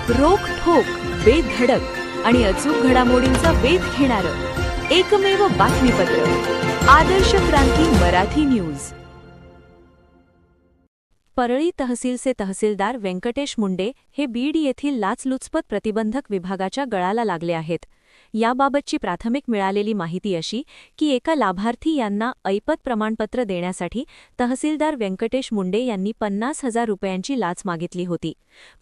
रोखठोक, बेधडक आणि अचूक घडामोडींचा वेध घेणारं एकमेव बातमीपत्र, आदर्श क्रांती मराठी न्यूज. परळी तहसीलचे तहसीलदार व्यंकटेश मुंडे हे बीड येथील लाचलुचपत प्रतिबंधक विभागाच्या गळाला लागले आहेत. याबाबतची प्राथमिक मिळालेली माहिती अशी की एका लाभार्थी यांना ऐपत प्रमाणपत्र देण्यासाठी तहसीलदार व्यंकटेश मुंडे यांनी 50,000 रुपयांची लाच मागितली होती.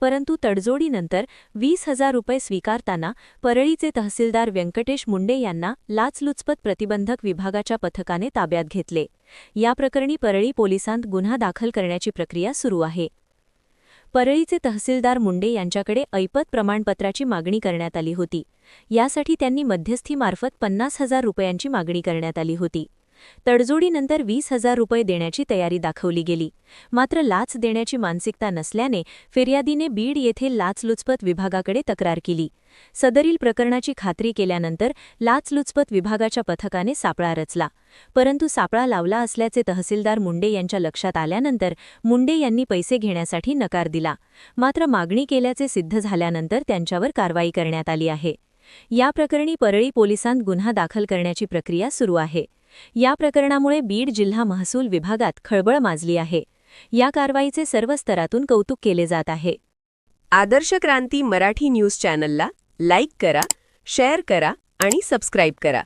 परंतु तडजोडीनंतर 20,000 रुपये स्वीकारताना परळीचे तहसीलदार व्यंकटेश मुंडे यांना लाचलुचपत प्रतिबंधक विभागाच्या पथकाने ताब्यात घेतले. या प्रकरणी परळी पोलिसांत गुन्हा दाखल करण्याची प्रक्रिया सुरू आहे. परळीचे तहसीलदार मुंडे यांच्याकडे ऐपत प्रमाणपत्राची मागणी करण्यात आली होती. यासाठी त्यांनी मध्यस्थीमार्फत 50,000 रुपयांची मागणी करण्यात आली होती. तडजोडीनंतर 20,000 रुपये देण्याची तयारी दाखवली गेली. मात्र लाच देण्याची मानसिकता नसल्याने फिर्यादीने बीड येथील लाचलुचपत विभागाकडे तक्रार केली. सदरील प्रकरणाची खात्री केल्यानंतर लाचलुचपत विभागाच्या पथकाने सापळा रचला. परंतु सापळा लावला असल्याचे तहसीलदार मुंडे यांच्या लक्षात आल्यानंतर मुंडे यांनी पैसे घेण्यासाठी नकार दिला. मात्र मागणी केल्याचे सिद्ध झाल्यानंतर त्यांच्यावर कारवाई करण्यात आली आहे. या प्रकरणी परळी पोलिसांत गुन्हा दाखल करण्याची प्रक्रिया सुरू आहे. या प्रकरणामुळे बीड जिल्हा महसूल विभागात खळबळ माजली आहे. या कारवाईचे सर्व स्तरातून कौतुक केले जात आहे. आदर्श क्रांती मराठी न्यूज चॅनलला लाईक करा, शेअर करा आणि सबस्क्राईब करा.